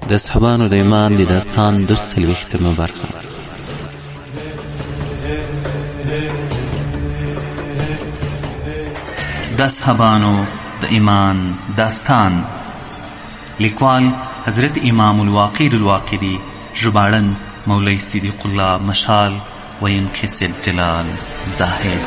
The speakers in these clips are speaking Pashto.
د اصحابانو د ایمان د داستان 240مه برخه. د اصحابانو د ایمان داستان، لیکوال حضرت امام الواقر الواقدی، ژباړن مولوی صدیق الله مشال، ویونکی سید جلال زاهد.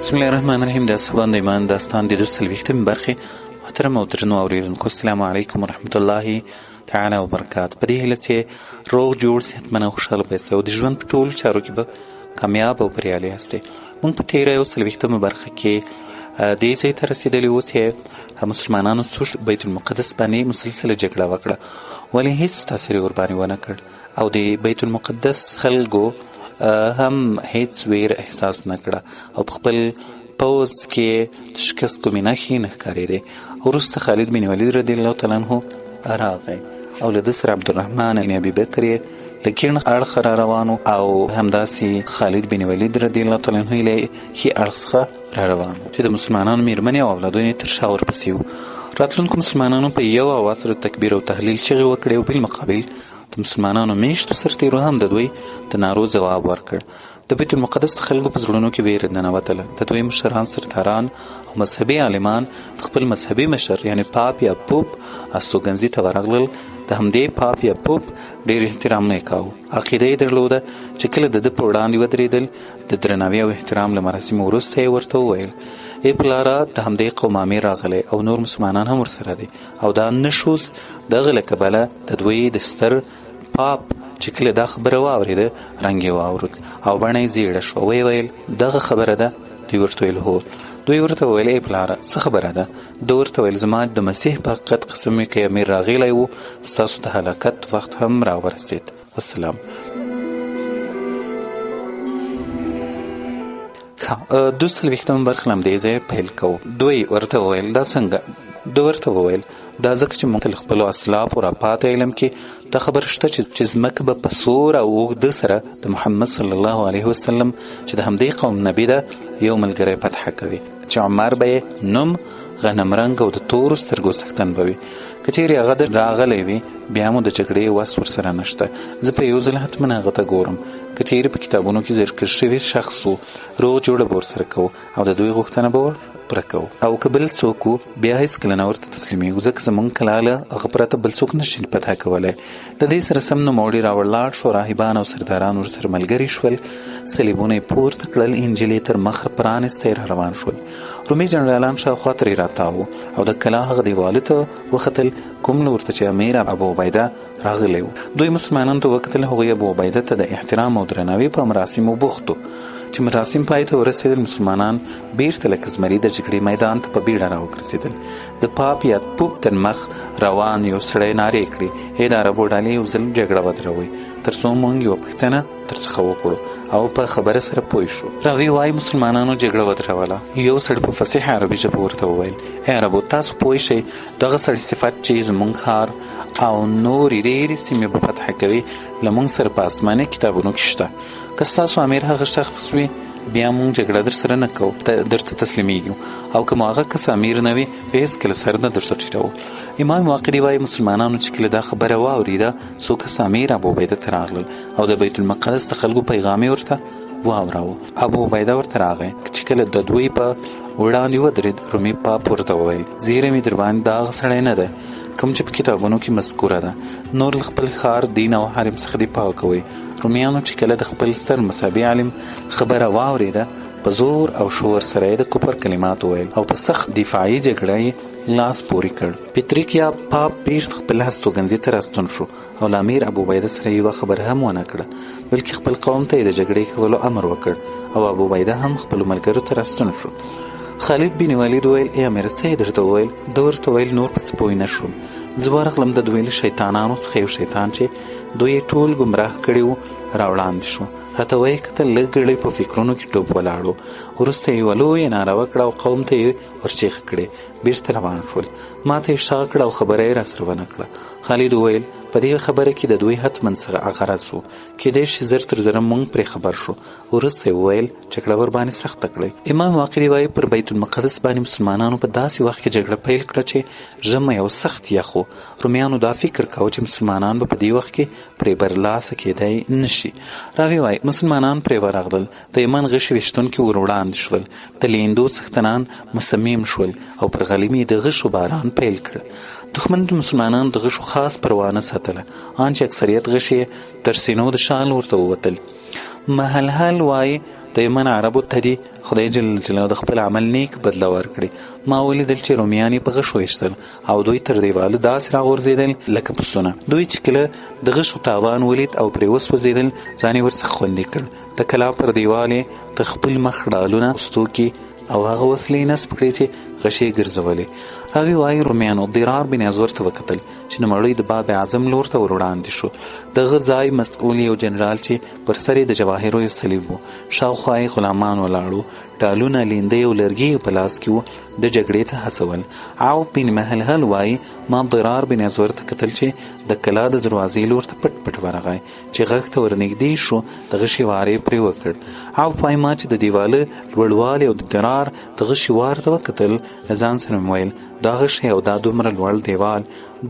بسم الله الرحمن الرحیم. د اصحابانو د ایمان داستان د 240مه برخه. محترم او درنو اوریدونکو، السلام علیکم ورحمت الله تعالی وبرکاته. په دې هیله چې روغ جوړ صحتمند او خوشحاله اوسئ او د ژوند په ټولو چارو کې به کامیاب او بریالي یاستئ. موږ په تېره 240مه برخه کې دې ځای ته رسېدلي وو چې مسلمانانو څو بیت المقدس باندې مسلسله جګړه وکړه، ولې هیڅ تاثیر یې ورباندې ونه کړ او د بیت المقدس خلکو هم هیڅ ویر احساس نکړه او په خپل پوځ کې شکست کومې نښې نه ښکارېدې. وروسته خالد بن ولید رضی الله تعالی عنه راغی او له ده سره عبدالرحمن بن ابي بکر یې له کیڼ اړخه را روانو او همداسې خالد بن ولید رضی الله تعالی عنه له ښي اړخ څخه را روانو چې د مسلمانانو میرمنې او اولادونه یې تر شا ورپسې وو. راتلونکو مسلمانانو په یو اواز سره تکبیر او تهلیل چغې وکړې او بالمقابل د مسلمانانو میشتو سرتیرو هم د دوی د نارو ځواب ورکړ. د بیت المقدس د خلکو په زړونو کې ویره ننوتله. د دوی مشران، سرداران او مذهبي عالمان د خپل مذهبي مشر یعنی پاپ یا پوپ استوګنځي ته ورغلل. د همدې پاپ یا پوپ ډېر احترام نه یې کاوه. عقیده یې درلوده چې کله د ده په وړاندې ودرېدل د درناوي او احترام له مراسمو وروسته یې ورته وویل: ای پلاره، د همدې قوم امیر راغلی او نور مسلمانان هم ورسره دي او دا نشوز دغه له کبله د دوی د ستر پاپ چې کله دا خبره واورېده رنګ یې واورود او بڼه یې زیړه شوه. ویې ویل: دغه خبره ده؟ دوی ورته ویل: هو. دوی ورته وویل: ای پلاره، څه خبره ده؟ ده ورته ویل: زما د مسیح په حقیقت قسم مې که امیر راغلی و ستاسو د هلاکت وخت هم راورسېد. والسلام. 240مه برخه له همدې ځایه پیل کوو. دوی ورته وویل: دا څنګه؟ ده ورته وویل: دا ځکه چې موږ له خپلو اسلافو راپاته علم کې دا خبره شته چې ځمکه به په سور او اوږده سره د محمد صلی الله علیه وسلم چې د همدې قوم نبي ده یو ملګری فتح کوي چې عمر به یې نوم غنم رنګ او د تورو سترګو څښتن به وي. که چیرې هغه راغلی وي بیا مو د جګړې وس ورسره نشته. زه په یو ځل حتما هغه ته ګورم. که چیرې په کتابونو کې ذکر شوي شخص و روغ جوړه به ورسره کوو او د دوی غوښتنه به پوره کوو، او که بل څوک و بیا هېڅکله نه ورته تسلیمیږو ځکه زموږ کلاله هغه پرته بل څوک نشي فتح کولی. د دې سره سم نوموړي راولاړ شو. راهبان او سرداران ورسره ملګري شول. صلیبونه یې پورته کړل. انجیل یې تر مخه پرانستی را روان شول. رومي جنرالان شاوخوا ترې راتاوو او د کلا هغه دیوالو ته وختل کوم لور ته چې امیر ابو عبیده راغلی و. دوی مسلمانانو ته وکتل. هغوی ابو عبیده ته د احترام او درناوي په مراسمو بوخت و. چې مراسم پای ته ورسېدل مسلمانان بیرته لکه زمري د جګړې میدان ته په بیړه راوګرځېدل. د پاپ یا پوپ تر مخ روان یو سړی نارې کړې: ای د عربو ډلې یو ځل جګړه ودروئ تر څو موږ یوه پوښتنه درڅخه وکړو او په خبره سره پوه شو. راوي وایي مسلمانانو جګړه ودروله. یو سړي په فصیح عربي ژبه ورته وویل: ای عربو، تاسو پوه شئ دغه سړي صفت چې زموږ ښار او نورې ډېرې سیمې به فتح کوي له موږ سره په آسماني کتابونو کې شته. که ستاسو امیر هغه شخص وي بیا موږ جګړه در سره نه کوو، درته تسلیمیږو، او که مو هغه کس امیر نه وي هېڅکله سر نه درته ټیټوو. امام واقدي وایي مسلمانانو چې کله دا خبره واورېده څو کس امیر ابو عبیده ته راغلل او د بیت المقدس د خلکو پیغام یې ورته واوراوه. ابو عبیده ورته راغی چې کله د دوی په وړاندې ودرېد. رومي پاپ ورته وویل: زیری مې در باندې دا هغه سړی نه دی کوم چې په کتابونو کې مذکوره ده. نور له خپل ښار، دین او حرم څخه دفاع کوئ. رومیانو چې کله د خپل ستر مذهبي عالم خبره واورېده په زور او شور سره یې د کفر کلمات وویل او په سخت دفاعي جګړه یې لاس پورې کړ. پیتریک یا پاپ بیرته خپل هستوګنځي ته راستون شو او له امیر ابو عبیده سره یوه خبره هم ونه کړه بلکې خپل قوم ته یې د جګړې کولو امر وکړ او ابو عبیده هم خپلو ملګرو ته راستون شو. خالد بن ولید ویل: ای امیر، څه یې درته وویل؟ ده ورته ویل: نور په څه پوه نه شوم. زه ورغلم د دوی له شیطانانو څخه یو شیطان چې دوی یې ټول ګمراه کړي وو راوړاندې شو. راته ویې کتل لږ ګړی په فکرونو کې ډوب ولاړ و. وروسته یې یوه لویه ناره وکړه او قوم ته یې ورچیغه کړې: بیرته روان شول. ما ته یې اشاره کړه او خبره یې راسره ونه کړه. خالد وویل په دې خبره کې د دوی حتما څه غرض و، کیدای شي زر تر زره موږ پرې خبر شو. وروسته یې وویل جګړه ورباندې سخته کړئ. امام واقدي وایي پر بیت المقدس باندې مسلمانانو په داسې وخت کې جګړه پیل کړه چې ژمی او سخت یخ و. رومیانو دا فکر کاوه چې مسلمانان به په دې وخت کې پرې برلاسه کیدای نشي. راوي وایي مسلمانان پرې ورغلل، د یمن غشي ویشتونکي ور وړاندې شول، د لیندو څښتنان مصمم شول او پر غلیمې د غشو باران پیل کړ. دښمن د مسلمانانو د غشو خاص پروا نه ساتله، ان چې اکثریت غشي تر سینو د شال ورته ووتل. محلحل وایي د یمن عربو ته دي خدای جل جلاله د خپل عمل نیک بدله ورکړي. ما ولیدل چې رومیان یې په غشو ویشتل او دوی تر دیواله داسې راغورځېدل لکه پسونه. دوی چې کله د غشو تاوان ولید او پرې وسوځېدل ځان یې ورڅخه خوندي کړ. د کلا پر دیوال یې تر خپل مخ ډالونه وستوکي او هغه وسلې نصب کړې چې غشې ګرځولې. راوي وایي رومیانو ضرار بن ازور ته وکتل چې نوموړی د باب اعظم لور ته ور وړاندې شو. دغه ځای مسؤل یو جنرال چې پر سر یې د جواهرو یو صلیب و، شاوخوا یې غلامان ولاړو، ډالونه لیندۍ او لرګي په لاس کې وو، د جګړې ته هڅول. عوف بن محلحل وایي ما ضرار بن ازور ته کتل چې د کلا د دروازې لور ته پټ پټ ورغی، چې غږ ته ورنږدې شو د غشي وار یې پرې وکړ. عوف وایي ما چې د دیواله لوړوالی او د ضرار د غشي وار ته وکتل، له ځان سره مې ویل دا غشی او دا دومره لوړ دیوال،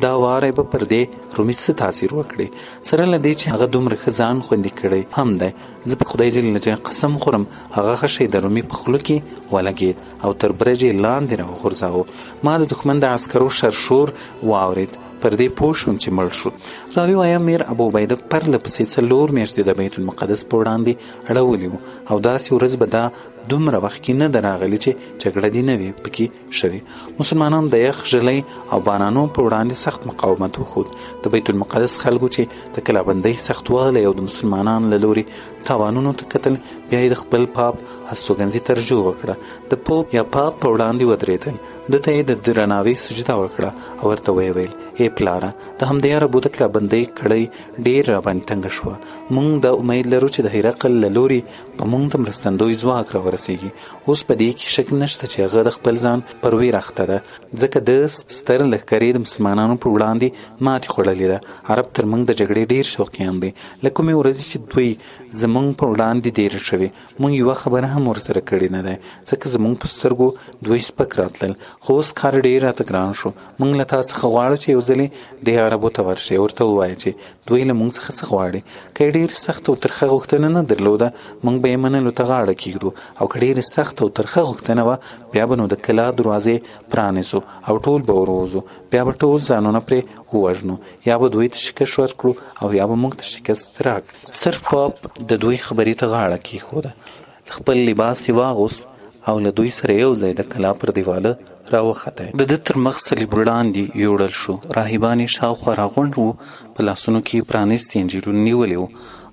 دا واره به پر دې رومي څه تاثیر وکړي، سره له دې چې هغه دومره ښه ځان خوندي کړی هم دی. زه په خدای جل جلاله قسم خورم هغه غشی د رومي په خوله کې ولګېد او تر برجې لاندې راوغورځاوه. ما د دښمن د عسکرو شرشور واورېد، پر دې پوه شوم چې مړ شو. راوي وایي امیر ابو عبیده پرله پسې 4 میاشتې د بیت المقدس په وړاندې اړولي وو او داسې ورځ به دا دومره وخت کې نه ده راغلې چې جګړه دې نه وي پکې شوې. مسلمانانو د یخ ژلۍ او بارانو په وړاندې سخت مقاومت وښود. د بیت المقدس خلکو چې د کلابندۍ سختوالی او د مسلمانانو له لورې تاوانونو ته کتل، بیا یې د خپل پاپ هستوګنځي ته رجوع وکړه. د پوپ یا پاپ په وړاندې ودرېدل، ده ته یې د درناوي سجده وکړه او ورته ویې ویل ای پلاره د همدې عربو د کلابندۍ کړۍ ډېر راباندې تنګه شوه. موږ دا امید لرو چې د هرقل له لورې په موږ ته مرستندوی ځواک راورسېږي. اوس په دې کې شک نشته چې هغه د خپل ځان پر ویر اخته ده، ځکه د ستر لښکرې د مسلمانانو پر وړاندې ماتې خوړلې ده. عرب تر موږ د جګړې ډېر شوقیان دي. له کومې ورځې چې دوی زموږ پر وړاندې دېره شوي، موږ یوه خبره هم ورسره کړې نه ده، ځکه زموږ په سترګو دوی سپک راتلل. خو اوس کار ډېر راته ګران شو. موږ له تا څخه غواړو چې یو ځلې دې عربو ته ورشئ، ورته ووایه چې دوی له موږ څخه څه غواړي. که یې ډېر سخته او ترخه غوښتنه نه درلوده، موږ به یې منلو ته غاړه کېږدو، او که ډېرې سخته او ترخه غوښتنه وه، بیا به نو د کلا دروازې پرانیزو او ټول به وروځو، بیا به ټول ځانونه پرې ووژنو، یا به دوی ته شکست ورکړو او یا به موږ ته شکست راکړي. سر پاپ د دوی خبرې ته غاړه کېښوده، خپل لباس یې واغوست او له دوی سره یو ځای د کلا پر دیواله راوخته. د ده تر مخ صلیب وړاندې یوړل شو. راهبان یې شاوخوا راغونډ وو، په لاسونو کې پرانیستي انجیلونه نیولي وو.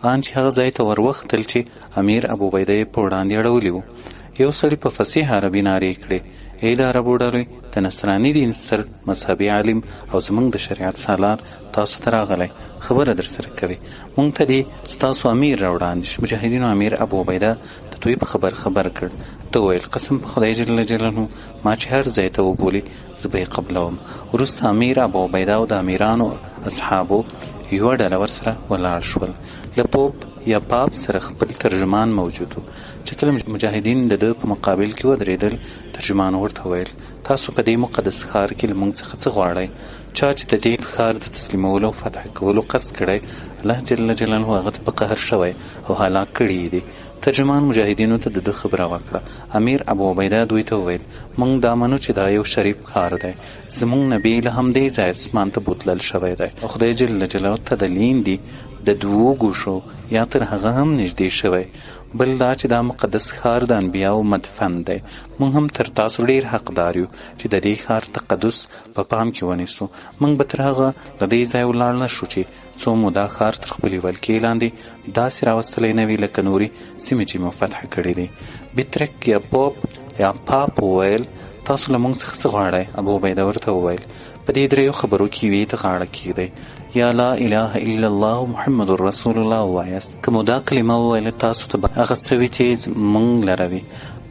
ان چې هغه ځای ته وروختل چې امیر ابو عبیده یې په وړاندې اړولي وو، یو سړي په فصیح عربي نارې کړې ای د عربو ډلې د نصراني دین ستر مذهبي عالم او زموږ د شریعت سالار تاسو ته راغلی، خبره در سره کوي. موږ ته دې ستاسو امیر راوړاندې شو. مجاهدینو امیر ابو عبیده د دوی په خبر کړ. ته ویل قسم په خدای جل جلاله ما چې هر ځای ته وبولي زه به یې قبلوم. وروسته امیر ابو عبیده او د امیرانو اصحابو یوه ډله ورسره ولاړ شول. له پوپ یا پاپ سره خپل ترجمان موجود و. چې کله مجاهدین د ده په مقابل کې ودرېدل، ترجمان ورته ویل تاسو په دې مقدس ښار کې له موږ څخه څه غواړئ؟ چا چې د دې ښار د تسلیمولو او فتح کولو قصد کړی، الله جل جلاله هغه ته په قهر شوی او هلاک کړي دي. ترجمان مجاهدینو ته د ده خبره وکړه. امیر ابو عبیده دوی ته وویل موږ دا منو چې دا یو شریف ښار دی، زموږ نبی له همدې ځایه اسمان ته بوتلل شوی دی او خدای جل جلاله ته د لیندي د 2 ګوشو یا تر هغه هم نږدې شوی. بل دا چې دا مقدس ښار د انبیاو مدفن دی. موږ هم تر تاسو ډېر حقدار یو چې د دې ښار تقدس په پام کې ونیسو. موږ به تر هغه له دې ځایه ولاړ نه شو چې څو مو دا ښار تر خپلې ولکې لاندې داسې راوستلی نه وي لکه نورې سیمې چې مو فتح کړي دي. بطرک یا پوپ یا پاپ وویل تاسو له موږ څخه څه غواړئ؟ ابو عبیده ورته وویل په دې 3 خبرو کې یوې ته غاړه کېږدئ، یا لا اله الا الله محمد رسول الله ووایاست. که مو دا کلمه وویله تاسو ته به هغه څه وي چې موږ لروي.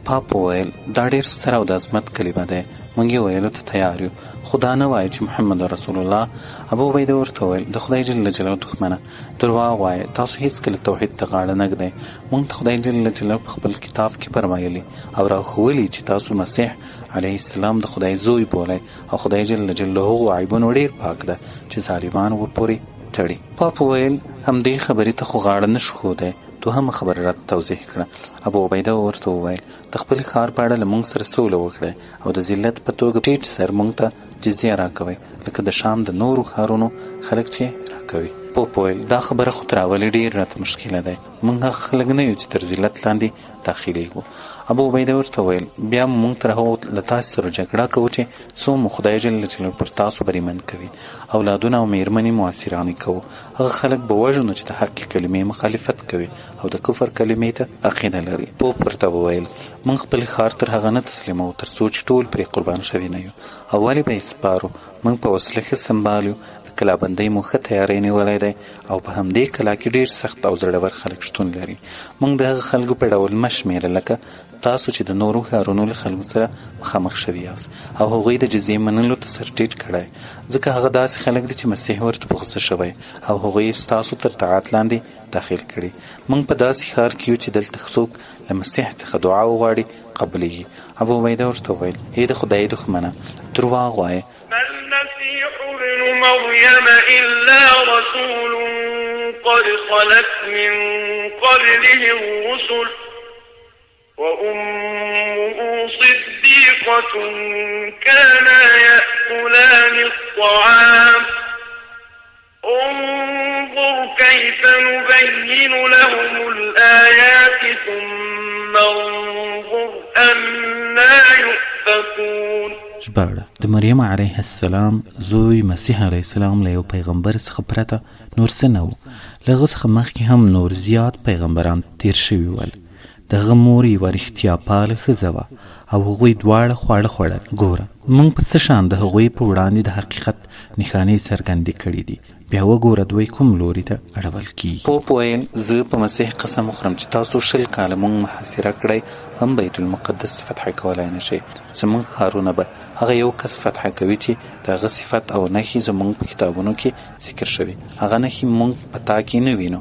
پاپ وویل دا ډېر ستر او د عظمت کلمه دی، موږ یې ویلو ته تیار یو، خو دا نه وایي چې محمد رسول الله. ابو عبیده ورته وویل د خدای جل جلاله دښمنه، درواغ وایي، تاسو هیڅکله توحید ته غاړه نه ږدئ. موږ ته خدای جل جلاله په خپل کتاب کې فرمایلي او راښولي چې تاسو مسیح علیه السلام د خدای زوی بولئ او خدای جل جلاله هغو عیبونو ډېر پاک ده چې ظالمان ورپورې تړي. پاپ وویل همدې خبرې ته خو غاړه نه شو ښودی. دوهمه خبره راته توضیح کړه. ابو عبیده ورته وویل د خپل ښار په اړه له موږ سره سوله وکړئ او د ذلت په توګه ټیټ سر موږ ته جزیه راکوئ لکه د شام د نورو ښارونو خلک چې راکوي. پوپ وویل دا خبره خو تر اولې ډېر راته مشکله دی، موږ هغه خلک نه یو چې تر ذلت لاندې داخلیږو. ابو عبیده ورته وویل بیا موږ تر هغو له تاسې سره جګړه کوو چې څو مو خدای جل جلاله پر تاسو بریمن کوي، اولادونه او میرمنې مو اسیرانې کوو. هغه خلک به وژنو چې د حق کلمې مخالفت کوي او د کفر کلمې ته عقیده لري. پوپ ورته وویل موږ خپل ښار تر هغه نه تسلیمو تر څو چې ټول پرې قربان شوي نه یو، او ولې به یې سپارو؟ موږ په وسله ښه سنبال یو، د کلابندۍ مو ښه تیاری نیولی دی او په همدې کلا کې ډېر سخت او زړور خلک شتون لري. موږ د هغه خلکو په ډول مه شمېره لکه تاسو چې د نورو ښارونو له خلکو سره مخامخ شوي یاست او هغوی د جزیې منلو ته سر ټیټ کړی، ځکه هغه داسې خلک دي چې مسیح ورته په غوسه شوی او هغوی یې ستاسو تر طاعت لاندې داخل کړي. موږ په داسې ښار کې یو چې دلته څوک له مسیح څخه دعا وغواړي قبلیږي. ابو عبیده ورته وویل ای د خدای دښمنه، درواغ وایې. مريم إلا رسول قد خلت من قبله الرسل وأمه صديقة كانا يأكلان الطعام انظر كيف نبين لهم الآيات ثم انظر أنا يؤفكون. ژباړه د مریم علیه السلام زوی مسیح علیه السلام له یو پیغمبر څخه پرته نور څه نه وو. له هغه څخه مخکې هم نور زیات پیغمبران تیر شوي ول. د هغه مور یوه رښتیا پاله ښځه وه او هغوی دواړه خواړه خوړل. ګوره موږ په څه شان د هغوی په وړاندې د حقیقت نښانې څرګندې کړي دي، بیا وګوره دوی کوم لوري ته اړول کیږي. پوپ ویل زه په مسیح قسم وخورم چې تاسو 20 کاله موږ محاصره کړی هم بیت المقدس فتح کولی نه شئ. زموږ ښارونه به هغه یو کس فتح کوي چې د هغه صفت او نښې زموږ په کتابونو کې ذکر شوي، هغه نښې موږ په تا کې نه وینو.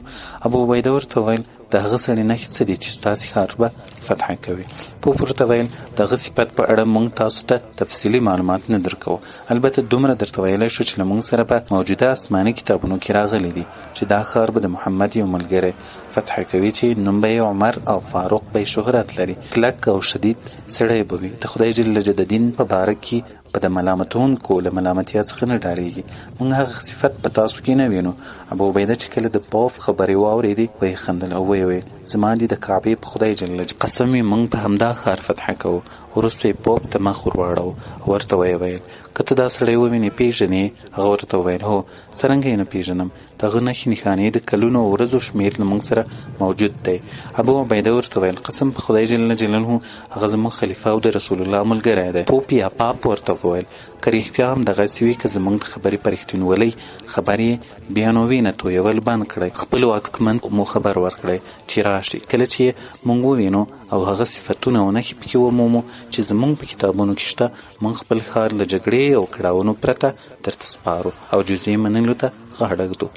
ابو عبیده ورته ویل د هغه سړي نښې څه دي چې ستاسې ښار به فتح کوي؟ پوپ ورته ویل د هغه صفت په اړه موږ تاسو ته تفصیلي معلومات نه درکوو، البته دومره درته ویلی شو چې له موږ سره په موجوده آسماني کتابونو کې راغلی دي چې دا ښار به د محمد یو ملګری فتح کوي چې نوم به یې عمر او فاروق به شهرت لري، کلک او شدید سړی به وي، د خدای جل جلاله د دین په باره کې په د ملامتونکو له ملامتیا څخه نه ډارېږي. موږ هغه صفت په تاسو کې نه وینو. ابو عبیده چې کله د پوپ خبرې واورېدې ویې خندل او ویې ویل زما دې د کعبې په خدای جل جلاله قسم وي موږ په همدا ښار فتح کوو. وروسته یې پوپ ته مخ ور واړاوه او ورته ویې ویل که ته دا سړی ووینې پیژنې؟ هغه ورته وویل هو، څرنګه یې نه پیژنم، د هغه نښې نښانې د کلونو او ورځو شمېر له موږ سره موجود دی. ابو عبیده ورته ویل قسم په خدای جل جلاله هغه زموږ خلیفه او د رسول الله ملګری دی. پوپ یا پاپ ورته وویل که رښتیا هم دغسې وي که زموږ د خبرې په رښتینولۍ خبرې بیا نو وینه تویول بند کړئ، خپل واکمن مو خبر ورکړئ چې راشي، کله چې موږ ووینو او هغه صفتونه او نښې پکې ومومو چې زموږ په کتابونو کې شته، موږ خپل ښار له جګړې او کړاوونو پرته درته سپارو او جزیې منلو ته غاړه ږدو.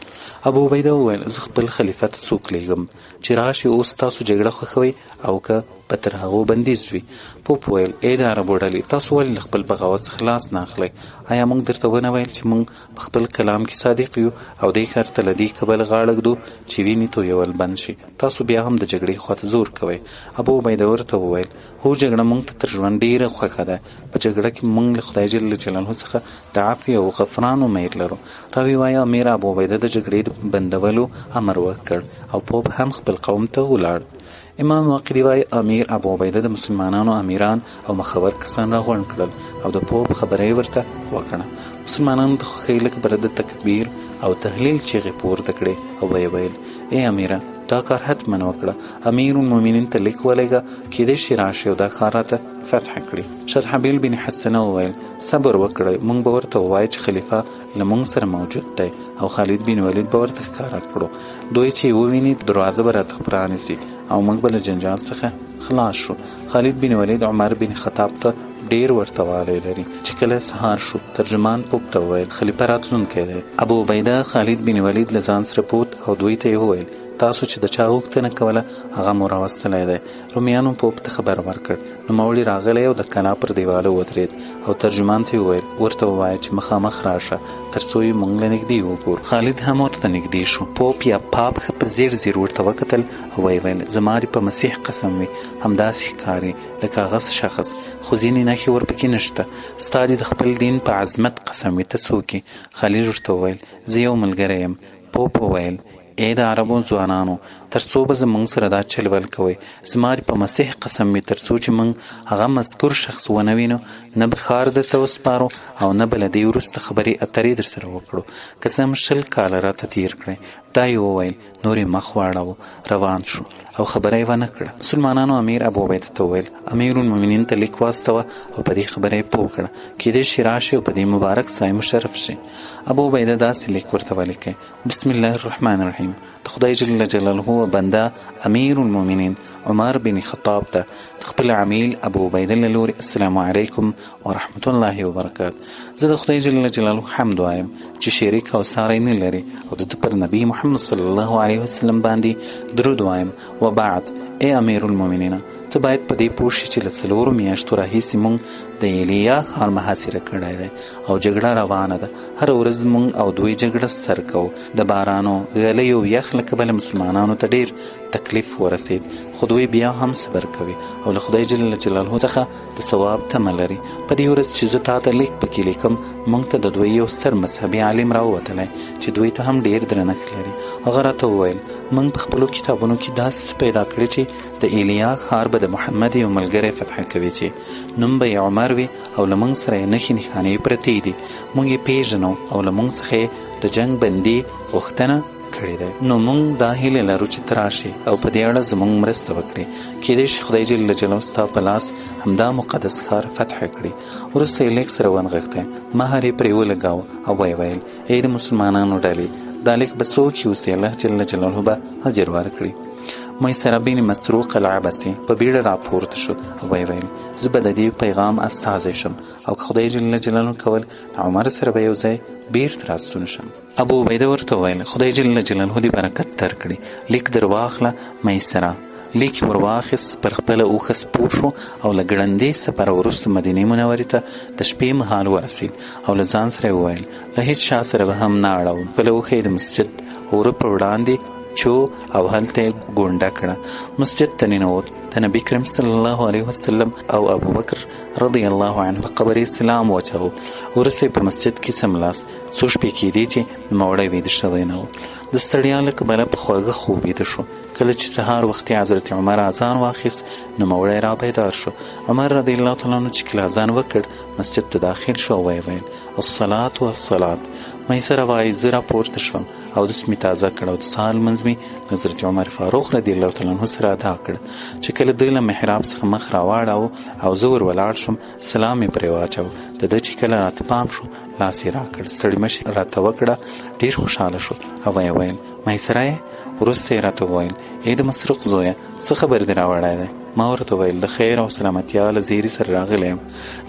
ابو عبیده وویل زه خپل خلیفه ته څوک لیږم چې راشي اوس تاسو جګړه خوښوئ او که به تر هغو بندیز وي. پوپ ویل ای د عربو ډلې تاسو ولې له خپل بغاوت څخه لاس نه اخلئ؟ آیا موږ درته ونه ویل چې موږ په خپل کلام کې صادق یو او دې ښار ته له دې کبله غاړه ږدو چې وینې تویول بند شي؟ تاسو بیا هم د جګړې خواته زور کوئ. ابو عبیده ورته وویل هو جګړه موږ ته تر ژوند ډېره خوښه ده، په جګړه کې موږ له خدای جل جلاله څخه د عفو او غفران امید لرو. راوی وایي امیر ابو عبیده د جګړې د بندولو امر وکړ او پوپ هم خپل قوم ته ولاړ. امام واقدي وایي امیر ابو عبیده د مسلمانانو امیران او مخور کسان راغونډ کړل او د پوپ خبره یې ورته وکړه. مسلمانانو د خوښۍ له کبله د تکبیر او تهلیل چیغې پورته کړې او ویې ویل ای امیره دا کار حتما وکړه، امیر المؤمنین ته لیک ولېږه کیدای شي راشي او دا ښار راته فتح کړي. شرحبیل بن حسنه وویل صبر وکړئ، موږ به ورته ووایو چې خلیفه له موږ سره موجود دی او خالد بن ولید به ورته ښکاره کړو، دوی چې وویني دروازه به راته پرانیسي او موږ به له جنجال څخه خلاص شو. خالد بن ولید عمر بن خطاب ته ډیر ورته والی لري. چې کله سهار شو ترجمان پوپ ته وویل خلیفه راتلونکی دی. ابو عبیده خالد بن ولید له ځان سره بوت او دوی ته یې وویل تاسو چې د چا غوښتنه کوله هغه مو راوستلی دی. رومیانو پوپ ته خبر ورکړ. نوموړي راغلی او د کلا پر دیواله ودرېد او ترجمان ته یې وویل ورته ووایه چې مخامخ راشه تر څو یې موږ له نږدې وګورو. خالد هم ورته نږدې شو. پوپ یا پاپ ښه په ځیر ځیر ورته وکتل او ویې ویل زما دې په مسیح قسم وي همداسې ښکاري لکه هغه شخص خو ځینې نښې ورپکې نشته. ستا دې د خپل دین په عظمت قسم وي ته څوک یې؟ خالد ورته وویل زه یو ملګری یم. پوپ وویل ای د عربو ځوانانو تر څو به زموږ سره دا چل ول کوئ زما دې په مسیح قسم وي تر څو چې موږ هغه مذکور شخص ونه وینو نه به ښار درته وسپارو او نه به له دې وروسته خبرې اترې در سره وکړو. که څه هم 20 کاله راته تېر کړی. دا یې وویل نور یې مخ واړاوه روان شو او خبره یې ونه کړه. مسلمانانو امیر ابو عبیده ته وویل امیر المؤمنین ته لیک واستوه او په دې خبره یې پوه کړه کېدای شي راشي او په دې مبارک ځای مشرف شي. ابو عبیده داسې لیک ورته ولیکئ بسم الله الرحمن الرحیم د خدای جل جلاله بنده امیر المؤمنین عمر بن خطاب ته خپل عمیل ابو عبیده له لوري السلام علیکم ورحمت الله وبرکاته. زه د خدای جل جلاله حمد وایم چې شریک او ساری نه لري او د پر نبی محمد صلی الله علیه وسلم باندې درود وایم. و بعد ای امیر المؤمنین ته باید په دې پوه شې چې له 4 میاشتو راهیسې موږ د ایلیا ښار محاصره کړی دی او جګړه روانه ده. هره ورځ موږ او دوی جګړه سر کوو. د بارانو غلیو یخ له کبله مسلمانانو ته ډیر تکلیف ورسید خو دوی بیا هم صبر کوي او له خدای جل جلاله څخه د ثواب تمه لري. په دې ورځ چې زه تا ته لیک پکې لیکم موږ ته د دوی یو ستر مذهبي عالم راووتلی چې دوی ته هم ډیر درنښت لري. هغه راته وویل موږ په خپلو کتابونو کې داسې پیدا کړي چې د ایلیا ښار به د محمد یو ملګری فتح کوي چې نوم به یې عمر وي او له موږ سره یې نښې نښانې پرتې دي. موږ یې پیژنو او له موږ څخه یې د جنګ بندي غوښتنه کړې ده. نو موږ دا هیله لرو چې ته راشې او په دې اړه زموږ مرسته وکړې. کېدای شي خدای جل جلاله ستا په لاس همدا مقدس ښار فتح کړي. وروسته یې لیک سره ونغښتی مهر یې پرې ولګاوه او ویې ویل ای د مسلمانانو ډلې دا لیک به څوک یوسي الله جل جلاله به اجر ورکړي. میسره بن مسروق العبسي په بیړه راپورته شو او ویې ویل زه به د دې پیغام استازی شم او که خدای جل جلاله کول عمر سره به یو ځای بیرته راستون شم. ابو عبیده ورته ویل خدای جل جلاله دې برکت درکړي. لیک در واخله میسره. لیک ورواخیست پر خپله اوښه سپور شو او له ګړندې سفره وروسته مدینې منورې ته د شپې مهال ورسید او له ځان سره یې وویل له هېڅ چا سره به هم نه اړوم. خپله اوښه یې د مسجد وره په وړاندې چو او هلته یې ګونډه کړه. مسجد ته ننوت. د نبي کریم صلی الله علیه وسلم او ابو بکر رضی الله عنه په قبر یې سلام واچاوه. وروسته په مسجد کې سملاست. څو شپې کېدې چې نوموړی ویده شوی نه و. د ستړیا له کبله په خوږه خوب ویده شو. کله چې سهار وختي حضرت عمر اذان واخیست نوموړی را بیدار شو. عمر رضی الله تعالی عنه چې کله اذان وکړ مسجد ته داخل شو او ویې ویل الصلاة والصلاة. میسره وایي زه راپورته شوم او دس مې تازه کړ او د سهار لمونځ مې حضرت عمر فاروق رضی الله تعالی عنه سره ادا کړ. چې کله دوی له محراب څخه مخ راواړاوه او زه ور ولاړ شوم سلام یې پرې واچاوه. د ده چې کله راته پام شو لاس یې راکړ. ستړي مشي راته وکړه. ډېر خوشحاله شو او ویې ویل میسره یې؟ وروسته یې راته وویل ای د مسروق زویه څه خبر دې راوړی دی؟ ما ورته ویل د خیر او سلامتیا له زیري سره راغلی یم.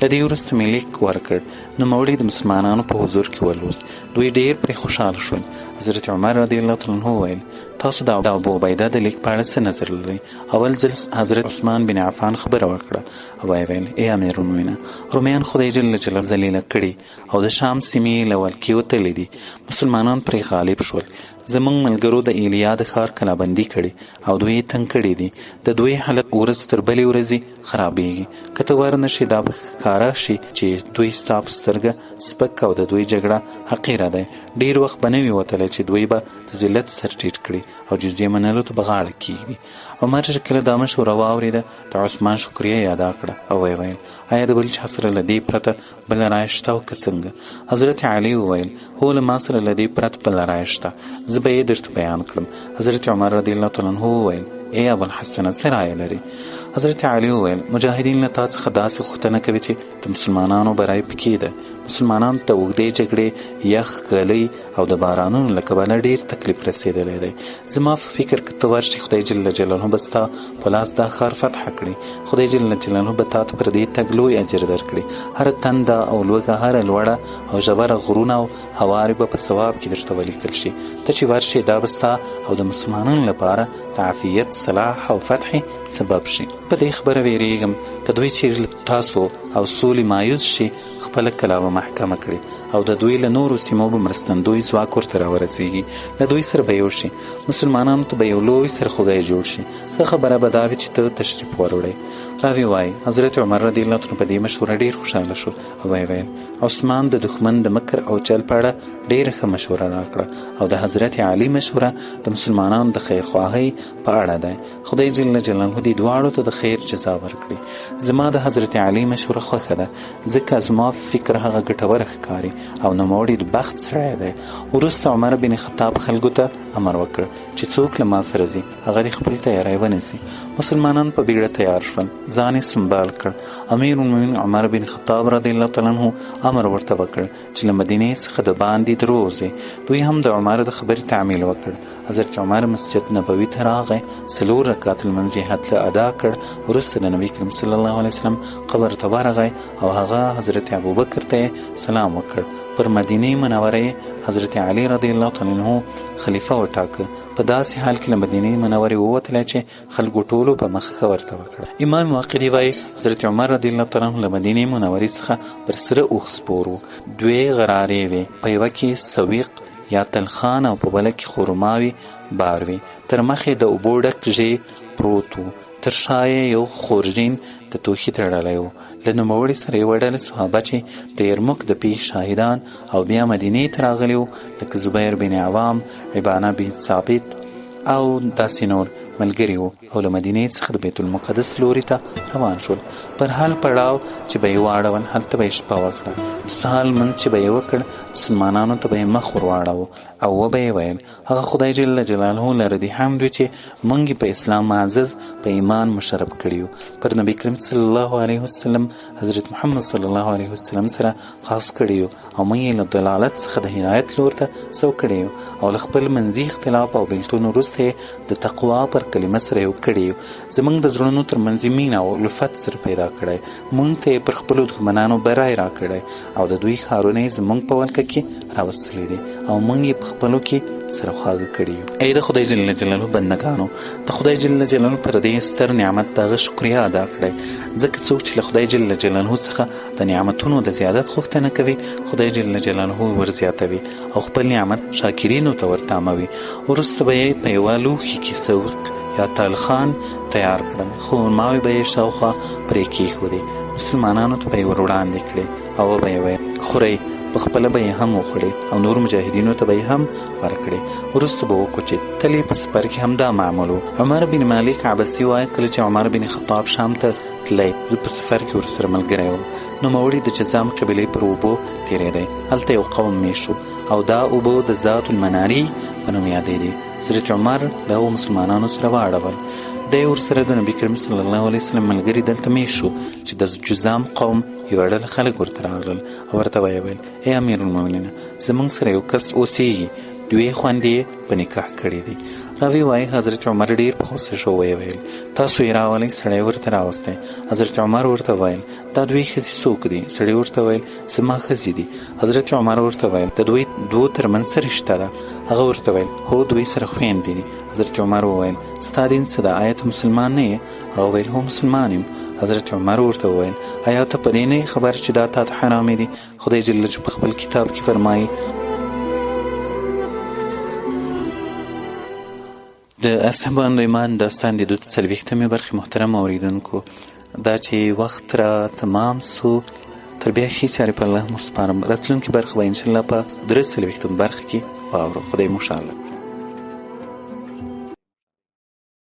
له دې وروسته مې لیک ورکړ. نوموړي د مسلمانانو په حضور کې ولوست. دوی ډېر پرې خوشحاله شول. حضرت عمر رضی الله تعالی عنه وویل تاسو د ابو عبیده د لیک په اړه څه نظر لرئ؟ اول ځل حضرت عثمان بن عفان خبره وکړه او ویې ویل ای امیر المؤمنین رومیان خدای جل جلاله ذلیله کړي او د شام سیمې له ولکې وتلي دي. مسلمانان پرې غالب شول. زموږ ملګرو د ایلیا د ښار کلابندي کړي او دوی یې تنګ کړي دي. د دوی حالت ورځ تر بلې ورځې خرابېږي. که ته ورنشې دا به ښکاره شي چې دوی ستا په سترګه سپک او د دوی جګړه حقیره دی. ډېر وخت به نه وي وتلی چې دوی به د ذلت سر ټیټ کړي او جزیه منلو ته به غاړه کېږدي. عمر چې کله دا مشوره واورېده د عثمان شکریه یې ادا کړه او ویې ویل آیا د بل چا سره له دې پرته بله رایه شته او که څنګه؟ حضرت علي وویل هو له ما سره له دې پرته بله رایه شته. زه به یې درته بیان کړم. حضرت عمر رضی الله تعالی عنه وویل ای ابوالحسن څه رایه لري؟ حضرت علي وویل مجاهدین له تا څخه داسې غوښتنه کوي چې د مسلمانانو برای پکې ده. مسلمانانو ته اوږدې جګړې، یخ، ږلۍ او د بارانونو له کبله ډېر تکلیف رسېدلی دی. زما په فکر که ته ورشې خدای جل جلاله به ستا په لاس دا ښار فتح کړي. خدای جل جلاله به تا ته پر دې تګ لوی اجر درکړي. هره تنده او لوږه، هره لوړه او ژوره غرونه او هوارې به په ثواب کې درته ولیکل شي. ته چې ورشې دا به ستا او د مسلمانانو لپاره د عافیت، صلاح او فتح سبب شي. په دې خبره ویریږم که دوی چیرې تاسو او سولې مایوس شي، خپله کلا به محکمه کړي او د دوی له نورو سیمو به مرستندوی ځواک ورته راورسېږي. له دوی سره به یو شي. مسلمانانو ته به یو لوی سرخوږی جوړ شي. ښه خبره به دا وي چې ته تشریف وروړې. راوی وایي حضرت عمر رضی الله عنه په دې مشوره ډېر خوشحاله شو او ویل عثمان د دښمن د مکر او چل په اړه ډېره ښه مشوره راکړه او د حضرت علي مشوره د مسلمانانو د خیرخواهۍ په اړه ده. خدای جل جلاله دې دواړو ته د خیر جزا ورکړي. زما د حضرت علي مشوره خوښه ده ځکه زما فکر هغه ګټوره ښکاري او نوموړی د بخت سړی دی. وروسته عمر بن خطاب خلکو ته امر وکړ چې څوک له ما سره ځي هغه دې خپل تیاری ونیسي. مسلمانان په بیړه تیار شول، ځان یې سنبال کړ. امیر المؤمنین عمر بن خطاب رضی الله تعالی عنه امر ورته وکړ چې له مدینې څخه د باندې دروځي. دوی هم د عمر د خبرې تعمیل وکړ. حضرت عمر مسجد نبوي ته راغی، 4 رکعات لمونځ یې هتله ادا کړ. وروسته د نبي کریم صلی الله علیه وسلم قبر ته ورغی او هغه حضرت ابوبکر ته سلام وکړ. پر مدینه منوره حضرت علی رضی الله تعالی عنه خلیفه وټاکه. په داسې حال کې له مدینه منورې ووتلی چې خلکو ټولو په مخه ښه ورته وکړه. امام واقدي وایي حضرت عمر رضی الله تعالی عنه له مدینې منورې څخه پر سره اوښ سپور و. 2 غرارې وې، په یوه کې سویق یا تلخان او په بله کې خرماوي بار وي. تر مخې د اوبو ډک ژی پروت و. تر شا یو خورجین د توخي تړلی و. له نوموړي سره یوه ډله صحابه چې د یرموک د پیښ شاهدان او بیا مدینې ته راغلي وو لکه زبیر بن عوام، عبانه بن ثابت او داسې نور ملګري وو او له مدینې څخه د بیت المقدس لوري ته روان شول. پر حال پړاو چې به یې واړول هلته به یې شپه وکړه. سهال منځ چې به یې وکړ مسلمانانو ته به یې مخ ور واړاوه او وبه یې ویل هغه خدای جل جلاله لره دې حمد وي چې موږ په اسلام معزز په ایمان مشرف کړي یو. پر نبي کریم صلی الله علیه وسلم حضرت محمد صلی الله علیه وسلم سره خاص کړي یو او موږ یې له دلالت څخه د هدایت لور ته سو کړي یو او له خپل منځي اختلاف او بېلتون وروسته د تقوا پر کلمه سره یو کړي یو. زموږ د زړونو ترمنځ مینه او الفت سره پیدا کړی. موږ ته یې پر خپلو دښمنانو برای را کړی او د دوی ښارونه یې زموږ په ولکه کې راوستلی دي او موږ یې په خپلو کې سره خواږه کړي یو. ای د خدای جل جلاله بندګانو، د خدای جل جلاله پر دې ستر نعمت د هغه شکریا ادا کړئ. ځکه څوک چې له خدای جل جلاله څخه د نعمتونو د زیادت غوښتنه کوي خدای جل جلاله ورزیاتوي او خپل نعمت شاکرینو ته ورتاموي. وروسته به یې په یوه لوښي کې سوق یا تالخان تیار کړل. خرماوې به یې شاوخوا پرې کېښودې. مسلمانانو ته به یې ور وړاندې کړې او به یې ویل خورئ. په خپله به یې هم وخوړې او نور مجاهدینو ته به یې هم ورکړې. وروسته به وکوچېد. تل یې په سفر کې هم دا معمول و. عمر بن مالک عبسي وایي کله چې عمر بن خطاب شام ته تللی زه په سفر کې ورسره ملګری وم. نوموړي د جذام قبیلې پر اوبو تېرېدی. هلته یو قوم میشت شو او دا اوبه د ذات المناري په نوم یادېدې. حضرت عمر د هغو مسلمانانو سره واړول. دی ورسره د نبي کریم صلی الله علیه وسلم ملګري دلته میشت شو چې د جذام قوم یوه ډله خلک ورته راغلل او ورته ویې ویل ای امیر المؤمنین زموږ سره یو کس اوسیږي، 2 خویندې یې په نکاح کړي دي. راوی وایي حضرت عمر ډېر په غوسه شو ویې ویل تاسو یې راولئ. سړی ورته راوستی. حضرت عمر ورته ویل دا 2 ښځې څوک دي؟ سړي ورته ویل زما ښځې دي. حضرت عمر ورته ویل د دوی 2 ترمنځ څه رشته ده؟ هغه ورته ویل هو دوی سره خویندې دي. حضرت عمر وویل ستا دین څه ده؟ آیا ته مسلمان نه یې؟ هغه ویل هو مسلمان یم. حضرت عمر ورته وویل آیا ته په دې نه خبر چې دا تا ته حرامې دي؟ خدای جل جلاله په خپل کتاب کې فرمایي د اصحابانو د ایمان داستان د 42مې برخې. محترم اوریدونکو دا چې وخت را تمام سو تر بیا ښې چارې په الله مو سپارم. راتلونکې برخه به انشاءالله په 43مې برخه کې واورو. خدای مو ښه